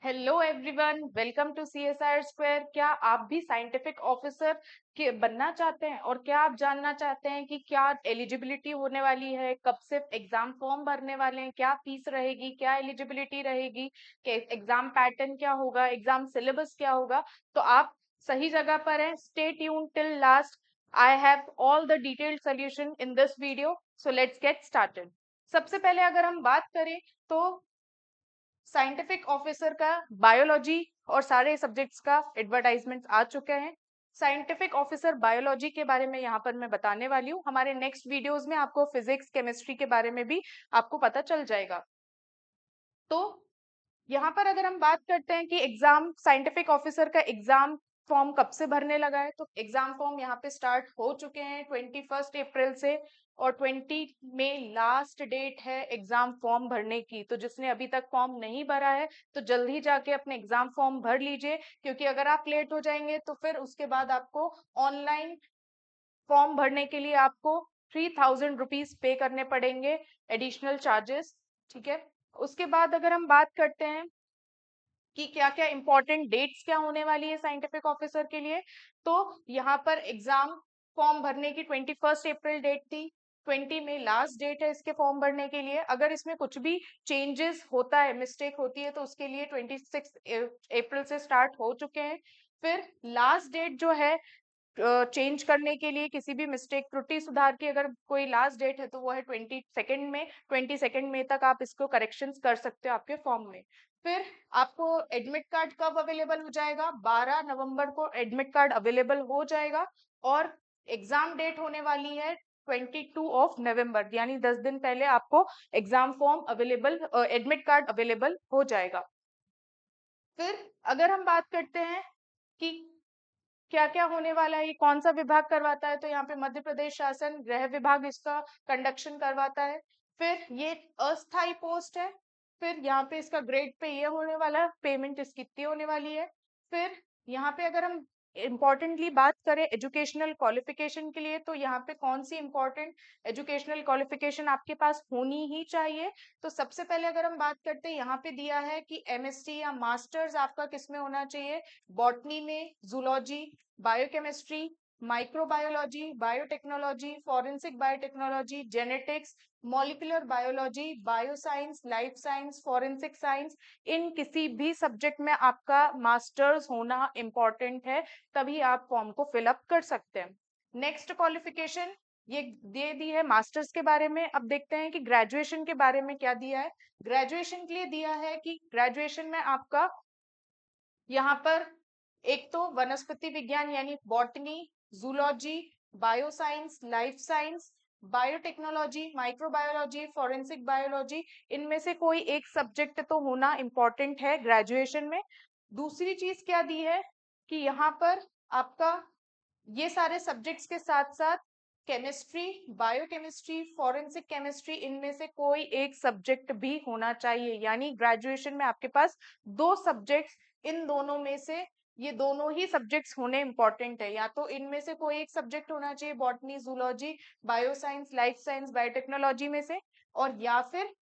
Hello everyone, welcome to CSR square. क्या आप भी साइंटिफिक ऑफिसर के बनना चाहते हैं और क्या आप जानना चाहते हैं कि क्या एलिजिबिलिटी होने वाली है, कब से एग्जाम फॉर्म भरने वाले हैं, क्या फीस रहेगी, क्या एलिजिबिलिटी रहेगी, एग्जाम पैटर्न क्या होगा, एग्जाम सिलेबस क्या होगा? तो आप सही जगह पर हैं। Stay tune till last. I have all the detailed solution in this video, so let's get started. सबसे पहले अगर हम बात करें तो साइंटिफिक ऑफिसर का बायोलॉजी और सारे सब्जेक्ट्स का एडवर्टाइजमेंट आ चुके हैं। साइंटिफिक ऑफिसर बायोलॉजी के बारे में यहाँ पर मैं बताने वाली हूँ। हमारे नेक्स्ट वीडियोस में आपको फिजिक्स केमिस्ट्री के बारे में भी आपको पता चल जाएगा। तो यहाँ पर अगर हम बात करते हैं कि एग्जाम साइंटिफिक ऑफिसर का एग्जाम फॉर्म कब से भरने लगा है, तो एग्जाम फॉर्म यहाँ पे स्टार्ट हो चुके हैं 21 अप्रैल से। और 20 में लास्ट डेट है एग्जाम फॉर्म भरने की। तो जिसने अभी तक फॉर्म नहीं भरा है तो जल्द ही जाके अपने एग्जाम फॉर्म भर लीजिए, क्योंकि अगर आप लेट हो जाएंगे तो फिर उसके बाद आपको ऑनलाइन फॉर्म भरने के लिए आपको 3000 रुपीज पे करने पड़ेंगे, एडिशनल चार्जेस। ठीक है। उसके बाद अगर हम बात करते हैं कि क्या क्या इंपॉर्टेंट डेट्स क्या होने वाली है साइंटिफिक ऑफिसर के लिए, तो यहाँ पर एग्जाम फॉर्म भरने की 21 अप्रैल डेट थी। 20 में लास्ट डेट है इसके फॉर्म भरने के लिए। अगर इसमें कुछ भी चेंजेस होता है, मिस्टेक होती है, तो उसके लिए 26 अप्रैल से स्टार्ट हो चुके हैं। फिर लास्ट डेट जो है चेंज करने के लिए, किसी भी मिस्टेक त्रुटि सुधार की अगर कोई लास्ट डेट है तो वो है 22 मई तक आप इसको करेक्शन कर सकते हो आपके फॉर्म में। फिर आपको एडमिट कार्ड कब अवेलेबल हो जाएगा? 12 नवंबर को एडमिट कार्ड अवेलेबल हो जाएगा। और एग्जाम डेट होने वाली है 22 नवंबर, यानी 10 दिन पहले आपको exam form available, admit card available हो जाएगा। फिर अगर हम बात करते हैं कि क्या क्या होने वाला है, ये कौन सा विभाग करवाता है, तो यहाँ पे मध्य प्रदेश शासन गृह विभाग इसका कंडक्शन करवाता है। फिर ये अस्थाई पोस्ट है। फिर यहाँ पे इसका ग्रेड पे ये होने वाला है, पेमेंट इसकी इतनी होने वाली है। फिर यहाँ पे अगर हम इम्पोर्टेंटली बात करें एजुकेशनल क्वालिफिकेशन के लिए, तो यहाँ पे कौन सी इंपॉर्टेंट एजुकेशनल क्वालिफिकेशन आपके पास होनी ही चाहिए, तो सबसे पहले अगर हम बात करते हैं, यहाँ पे दिया है कि एमएससी या मास्टर्स आपका किसमें होना चाहिए? बॉटनी में, zoology, biochemistry, microbiology, biotechnology, forensic biotechnology, genetics, molecular biology, bioscience, life science, forensic science, इन किसी भी सब्जेक्ट में आपका मास्टर्स होना इम्पॉर्टेंट है, तभी आप फॉर्म को फिलअप कर सकते हैं। नेक्स्ट क्वालिफिकेशन ये दे दी है मास्टर्स के बारे में। अब देखते हैं कि ग्रेजुएशन के बारे में क्या दिया है। ग्रेजुएशन के लिए दिया है कि ग्रेजुएशन में आपका यहाँ पर एक तो वनस्पति विज्ञान यानी botany, zoology, bioscience, life science, biotechnology, microbiology, forensic biology, इनमें से कोई एक सब्जेक्ट तो होना इम्पोर्टेंट है ग्रेजुएशन में। दूसरी चीज क्या दी है कि यहाँ पर आपका ये सारे सब्जेक्ट्स के साथ साथ केमिस्ट्री, बायोकेमिस्ट्री, फॉरेंसिक केमिस्ट्री, इनमें से कोई एक सब्जेक्ट भी होना चाहिए। यानी ग्रेजुएशन में आपके पास दो सब्जेक्ट्स, इन दोनों में से ये दोनों ही सब्जेक्ट्स होने इंपॉर्टेंट है। या तो इनमें से कोई एक सब्जेक्ट होना चाहिए botany, zoology, bioscience, life science, biotechnology में से, और या फिर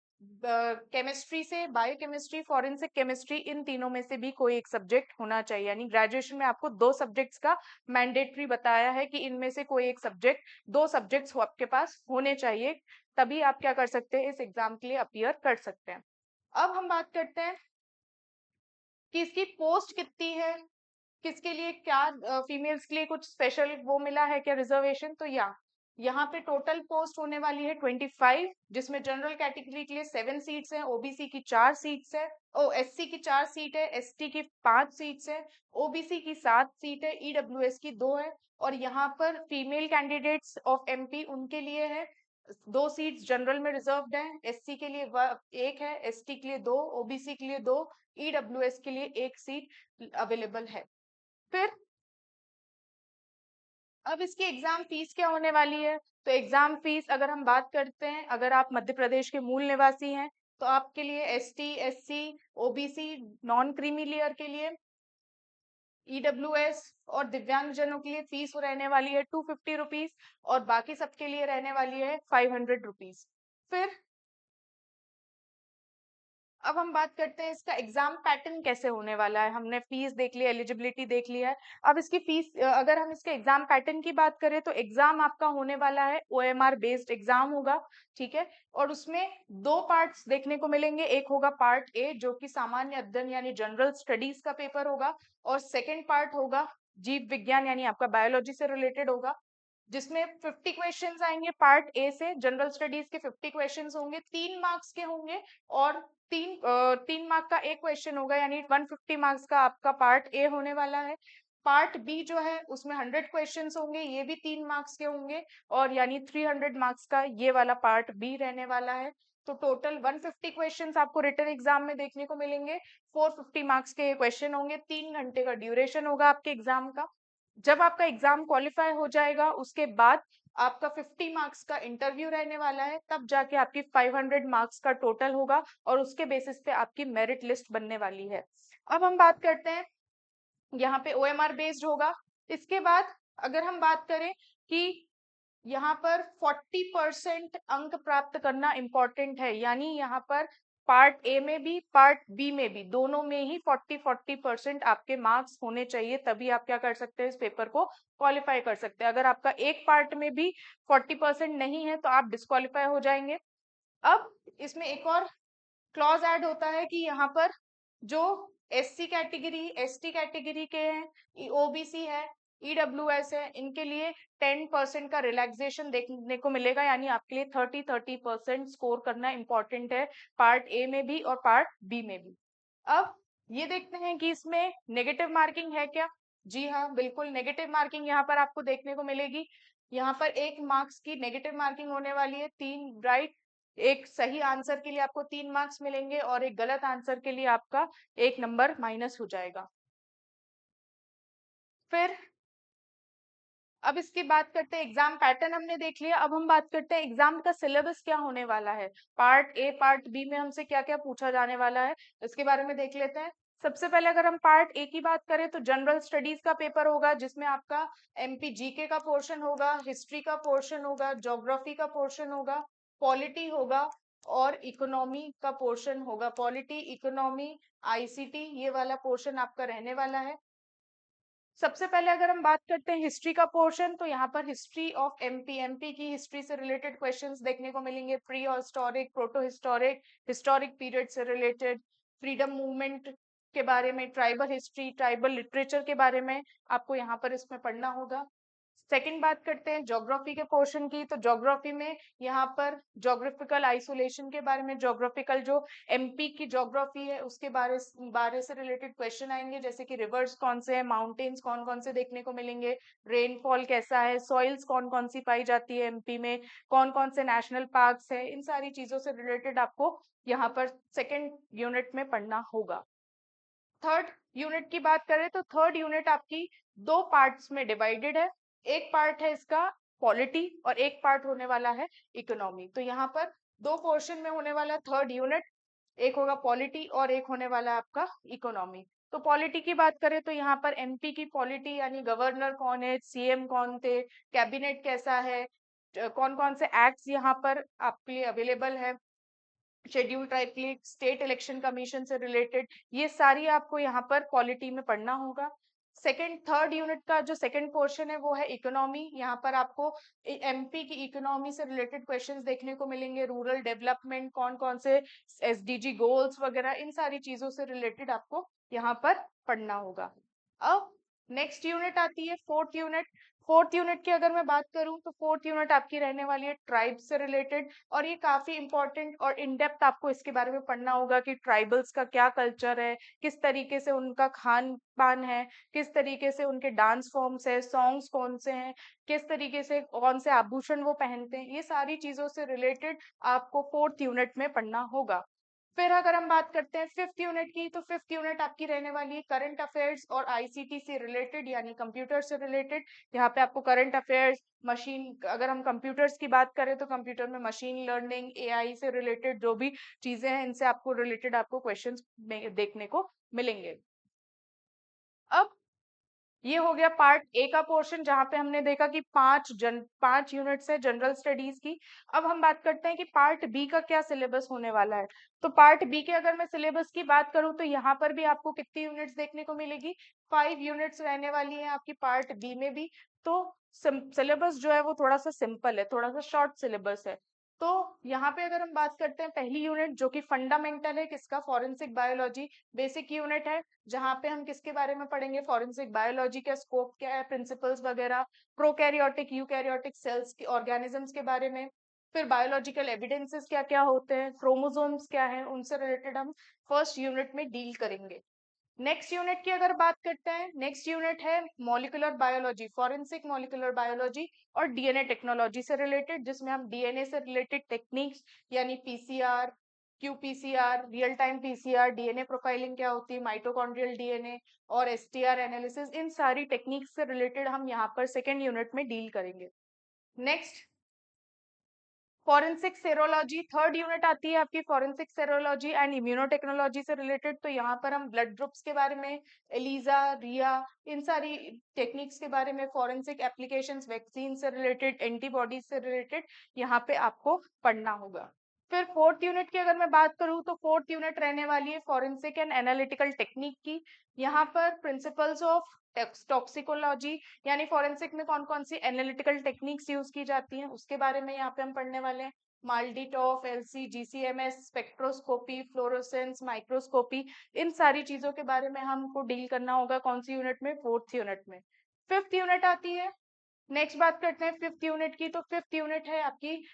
केमिस्ट्री से बायोकेमिस्ट्री, फॉरेंसिक केमिस्ट्री, इन तीनों में से भी कोई एक सब्जेक्ट होना चाहिए। यानी ग्रेजुएशन में आपको दो सब्जेक्ट्स का मैंडेटरी बताया है कि इनमें से कोई एक सब्जेक्ट, दो सब्जेक्ट्स आपके पास होने चाहिए, तभी आप क्या कर सकते हैं, इस एग्जाम के लिए अपीयर कर सकते हैं। अब हम बात करते हैं कि इसकी पोस्ट कितनी है, किसके लिए क्या फीमेल्स के लिए कुछ स्पेशल वो मिला है क्या रिजर्वेशन, तो यहाँ पे टोटल पोस्ट होने वाली है 25, जिसमें जनरल कैटेगरी के लिए 7 सीट्स हैं, ओबीसी की 4 सीट्स है, ओ एससी की 4 सीट है, एसटी की 5 सीट्स है, ओबीसी की 7 सीट है, ईडब्ल्यूएस की 2 है। और यहाँ पर फीमेल कैंडिडेट्स ऑफ एमपी उनके लिए है 2 सीट्स जनरल में रिजर्व्ड है, एससी के लिए एक है, एसटी के लिए 2, ओबीसी के लिए 2, ईडब्ल्यूएस के लिए 1 सीट अवेलेबल है। फिर अब इसकी एग्जाम फीस क्या होने वाली है, तो एग्जाम फीस अगर हम बात करते हैं, अगर आप मध्य प्रदेश के मूल निवासी हैं तो आपके लिए ST, SC, OBC, non creamy layer के लिए, ईडब्ल्यूएस और दिव्यांगजनों के लिए फीस रहने वाली है 250 रुपीज, और बाकी सबके लिए रहने वाली है 500 रुपीज। फिर अब हम बात करते हैं इसका एग्जाम पैटर्न कैसे होने वाला है। हमने फीस देख ली, एलिजिबिलिटी देख लिया है। अब इसकी फीस, अगर हम इसके एग्जाम पैटर्न की बात करें तो एग्जाम आपका होने वाला है ओएमआर बेस्ड एग्जाम होगा, ठीक है। और उसमें दो पार्ट्स देखने को मिलेंगे। एक होगा पार्ट ए जो कि सामान्य अध्ययन यानी जनरल स्टडीज का पेपर होगा, और सेकेंड पार्ट होगा जीव विज्ञान यानी आपका बायोलॉजी से रिलेटेड होगा, जिसमें 50 क्वेश्चंस आएंगे। पार्ट ए से जनरल स्टडीज के 50 क्वेश्चंस होंगे, 3 मार्क्स के होंगे। और 3 मार्क का एक क्वेश्चन होगा, यानी 150 मार्क्स का आपका पार्ट ए होने वाला है। पार्ट बी जो है उसमें 100 क्वेश्चंस होंगे, ये भी 3 मार्क्स के होंगे, और यानी 300 मार्क्स का ये वाला पार्ट बी रहने वाला है। तो टोटल 150 क्वेश्चंस आपको रिटन एग्जाम में देखने को मिलेंगे। 450 मार्क्स के ये क्वेश्चन होंगे, 3 घंटे का ड्यूरेशन होगा आपके एग्जाम का। जब आपका एग्जाम क्वालिफाई हो जाएगा उसके बाद आपका 50 मार्क्स का इंटरव्यू रहने वाला है, तब जाके आपकी 500 मार्क्स का टोटल होगा, और उसके बेसिस पे आपकी मेरिट लिस्ट बनने वाली है। अब हम बात करते हैं, यहाँ पे ओएमआर बेस्ड होगा। इसके बाद अगर हम बात करें कि यहाँ पर 40% अंक प्राप्त करना इंपॉर्टेंट है, यानी यहाँ पर पार्ट ए में भी पार्ट बी में भी दोनों में ही 40% आपके मार्क्स होने चाहिए, तभी आप क्या कर सकते हैं, इस पेपर को क्वालिफाई कर सकते हैं। अगर आपका एक पार्ट में भी 40% नहीं है तो आप डिस्क्वालीफाई हो जाएंगे। अब इसमें एक और क्लॉज ऐड होता है कि यहाँ पर जो एससी कैटेगरी, एसटी कैटेगरी के हैं, ओबीसी है, ईडब्ल्यूएस है, इनके लिए 10% का रिलैक्सेशन देखने को मिलेगा, यानी आपके लिए 30% स्कोर करना इंपॉर्टेंट है, पार्ट ए में भी और पार्ट बी में भी। अब ये देखते हैं कि इसमें नेगेटिव मार्किंग है क्या। जी हाँ, बिल्कुल नेगेटिव मार्किंग यहाँ पर आपको देखने को मिलेगी। यहाँ पर 1 मार्क्स की नेगेटिव मार्किंग होने वाली है। 3 राइट, एक सही आंसर के लिए आपको 3 मार्क्स मिलेंगे, और एक गलत आंसर के लिए आपका 1 नंबर माइनस हो जाएगा। फिर अब इसकी बात करते हैं, एग्जाम पैटर्न हमने देख लिया। अब हम बात करते हैं एग्जाम का सिलेबस क्या होने वाला है। पार्ट ए पार्ट बी में हमसे क्या क्या पूछा जाने वाला है, इसके बारे में देख लेते हैं। सबसे पहले अगर हम पार्ट ए की बात करें तो जनरल स्टडीज का पेपर होगा, जिसमें आपका एमपी जीके का पोर्शन होगा, हिस्ट्री का पोर्शन होगा, ज्योग्राफी का पोर्शन होगा, पॉलिटी होगा, और इकोनॉमी का पोर्शन होगा। पॉलिटी, इकोनॉमी, आईसीटी, ये वाला पोर्शन आपका रहने वाला है। सबसे पहले अगर हम बात करते हैं हिस्ट्री का पोर्शन, तो यहाँ पर हिस्ट्री ऑफ एमपी, एमपी की हिस्ट्री से रिलेटेड क्वेश्चंस देखने को मिलेंगे। Pre historic, proto historic, historic period से रिलेटेड, फ्रीडम मूवमेंट के बारे में, ट्राइबल हिस्ट्री, ट्राइबल लिटरेचर के बारे में आपको यहाँ पर इसमें पढ़ना होगा। सेकंड बात करते हैं ज्योग्राफी के पोर्शन की, तो ज्योग्राफी में यहाँ पर ज्योग्राफिकल आइसोलेशन के बारे में, ज्योग्राफिकल जो एमपी की ज्योग्राफी है उसके बारे से रिलेटेड क्वेश्चन आएंगे, जैसे कि रिवर्स कौन से हैं, माउंटेन्स कौन कौन से देखने को मिलेंगे, रेनफॉल कैसा है, सॉइल्स कौन कौन सी पाई जाती है एमपी में, कौन कौन से नेशनल पार्क्स है, इन सारी चीजों से रिलेटेड आपको यहाँ पर सेकेंड यूनिट में पढ़ना होगा। थर्ड यूनिट की बात करें तो थर्ड यूनिट आपकी दो पार्ट्स में डिवाइडेड है। एक पार्ट है इसका पॉलिटी, और एक पार्ट होने वाला है इकोनॉमी। तो यहाँ पर दो पोर्शन में होने वाला थर्ड यूनिट, एक होगा पॉलिटी और एक होने वाला आपका इकोनॉमी। तो पॉलिटी की बात करें तो यहाँ पर एमपी की पॉलिटी, यानी गवर्नर कौन है, सीएम कौन थे, कैबिनेट कैसा है, कौन कौन से एक्ट्स यहाँ पर आपके लिए अवेलेबल है, शेड्यूल ट्राइब की, स्टेट इलेक्शन कमीशन से रिलेटेड, ये सारी आपको यहाँ पर पॉलिटी में पढ़ना होगा। सेकंड थर्ड यूनिट का जो सेकंड पोर्शन है वो है इकोनॉमी। यहाँ पर आपको एमपी की इकोनॉमी से रिलेटेड क्वेश्चंस देखने को मिलेंगे, रूरल डेवलपमेंट, कौन कौन से एसडीजी गोल्स वगैरह, इन सारी चीजों से रिलेटेड आपको यहाँ पर पढ़ना होगा। अब नेक्स्ट यूनिट आती है फोर्थ यूनिट। फोर्थ यूनिट की अगर मैं बात करूं तो फोर्थ यूनिट आपकी रहने वाली है ट्राइब से रिलेटेड, और ये काफी इंपॉर्टेंट और इन डेप्थ आपको इसके बारे में पढ़ना होगा कि ट्राइबल्स का क्या कल्चर है, किस तरीके से उनका खान पान है, किस तरीके से उनके डांस फॉर्म्स है, सॉन्ग्स कौन से हैं, किस तरीके से कौन से आभूषण वो पहनते हैं, ये सारी चीजों से रिलेटेड आपको फोर्थ यूनिट में पढ़ना होगा। फिर अगर हम बात करते हैं फिफ्थ यूनिट की, तो फिफ्थ यूनिट आपकी रहने वाली है करंट अफेयर्स और आईसीटी से रिलेटेड, यानी कंप्यूटर से रिलेटेड। यहाँ पे आपको करंट अफेयर्स, मशीन, अगर हम कंप्यूटर्स की बात करें तो कंप्यूटर में मशीन लर्निंग, एआई से रिलेटेड जो भी चीजें हैं, इनसे आपको रिलेटेड आपको क्वेश्चंस देखने को मिलेंगे। अब ये हो गया पार्ट ए का पोर्शन, जहां पे हमने देखा कि 5 यूनिट्स है जनरल स्टडीज की। अब हम बात करते हैं कि पार्ट बी का क्या सिलेबस होने वाला है। तो पार्ट बी के अगर मैं सिलेबस की बात करूं तो यहाँ पर भी आपको कितनी यूनिट्स देखने को मिलेगी, 5 यूनिट्स रहने वाली है आपकी पार्ट बी में भी। तो सिलेबस जो है वो थोड़ा सा सिंपल है, थोड़ा सा शॉर्ट सिलेबस है। तो यहाँ पे अगर हम बात करते हैं पहली यूनिट जो कि फंडामेंटल है किसका, फॉरेंसिक बायोलॉजी, बेसिक यूनिट है, जहाँ पे हम किसके बारे में पढ़ेंगे, फॉरेंसिक बायोलॉजी का स्कोप क्या है, प्रिंसिपल्स वगैरह, प्रोकैरियोटिक यूकैरियोटिक सेल्स के ऑर्गेनिजम्स के बारे में। फिर बायोलॉजिकल एविडेंसेस क्या क्या होते हैं, क्रोमोसोम्स क्या है, उनसे रिलेटेड हम फर्स्ट यूनिट में डील करेंगे। नेक्स्ट यूनिट की अगर बात करते हैं, नेक्स्ट यूनिट है molecular biology, forensic molecular biology और डीएनए टेक्नोलॉजी से रिलेटेड, जिसमें हम डीएनए से रिलेटेड टेक्निक्स यानी PCR, qPCR, real time PCR, DNA profiling क्या होती है, माइटोकॉन्ड्रियल डीएनए और एसटीआर एनालिसिस, इन सारी टेक्निक्स से रिलेटेड हम यहाँ पर सेकेंड यूनिट में डील करेंगे। Next forensic serology, third unit आती है आपकी, फॉरेंसिक सेरोलॉजी एंड इम्यूनोटेक्नोलॉजी से रिलेटेड। तो यहाँ पर हम ब्लड ग्रुप्स के बारे में, एलिजा, रिया, इन सारी टेक्निक्स के बारे में, फॉरेंसिक एप्लीकेशंस, वैक्सीन से रिलेटेड, एंटीबॉडीज से रिलेटेड यहाँ पे आपको पढ़ना होगा। फिर फोर्थ यूनिट की अगर मैं बात करूँ तो फोर्थ यूनिट रहने वाली है फॉरेंसिक एंड एनालिटिकल टेक्निक की। यहाँ पर प्रिंसिपल्स ऑफ टॉक्सिकोलॉजी यानी फॉरेंसिक में कौन कौन सी एनालिटिकल टेक्निक्स यूज की जाती हैं उसके बारे में यहाँ पे हम पढ़ने वाले हैं। माल्डीटॉफ, एलसी, जीसीएमएस, स्पेक्ट्रोस्कोपी, फ्लोरोसेंस, माइक्रोस्कोपी, इन सारी चीजों के बारे में हमको डील करना होगा कौन सी यूनिट में, फोर्थ यूनिट में। फिफ्थ यूनिट आती है, नेक्स्ट बात करते हैं फिफ्थ यूनिट की। तो फिफ्थ यूनिट है आपकी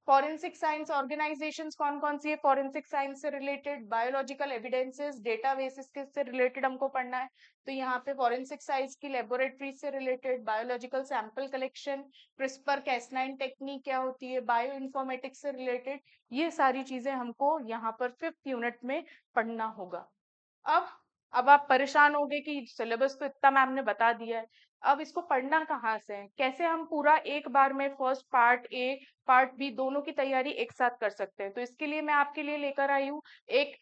फॉरेंसिक साइंस ऑर्गेनाइजेशंस, कौन कौन सी है फॉरेंसिक साइंस से रिलेटेड, बायोलॉजिकल एविडेंसेस, डेटाबेसेस के से रिलेटेड हमको पढ़ना है। तो यहाँ पे फॉरेंसिक साइंस की लेबोरेटरीज से related, biological sample collection, CRISPR Cas nine technique क्या होती है, बायो इन्फॉर्मेटिक्स से रिलेटेड, ये सारी चीजें हमको यहाँ पर फिफ्थ यूनिट में पढ़ना होगा। अब अब आप परेशान होंगे कि सिलेबस तो इतना मैम ने बता दिया है, अब इसको पढ़ना कहाँ से है, कैसे हम पूरा एक बार में first part A part B दोनों की तैयारी एक साथ कर सकते हैं। तो इसके लिए मैं आपके लिए लेकर आई हूँ एक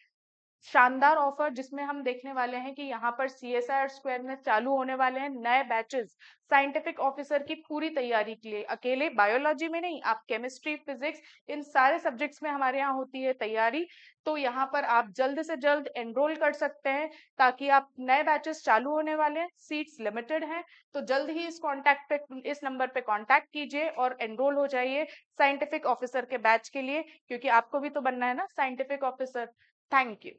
शानदार ऑफर, जिसमें हम देखने वाले हैं कि यहाँ पर सीएसआर स्क्वायर में चालू होने वाले हैं नए बैचेस साइंटिफिक ऑफिसर की पूरी तैयारी के लिए। अकेले बायोलॉजी में नहीं, आप केमिस्ट्री, फिजिक्स, इन सारे सब्जेक्ट्स में हमारे यहाँ होती है तैयारी। तो यहाँ पर आप जल्द से जल्द एनरोल कर सकते हैं, ताकि आप नए बैचेस चालू होने वाले हैं, सीट्स लिमिटेड हैं। तो जल्द ही इस नंबर पे कांटेक्ट कीजिए और एनरोल हो जाइए साइंटिफिक ऑफिसर के बैच के लिए, क्योंकि आपको भी तो बनना है ना साइंटिफिक ऑफिसर। Thank you.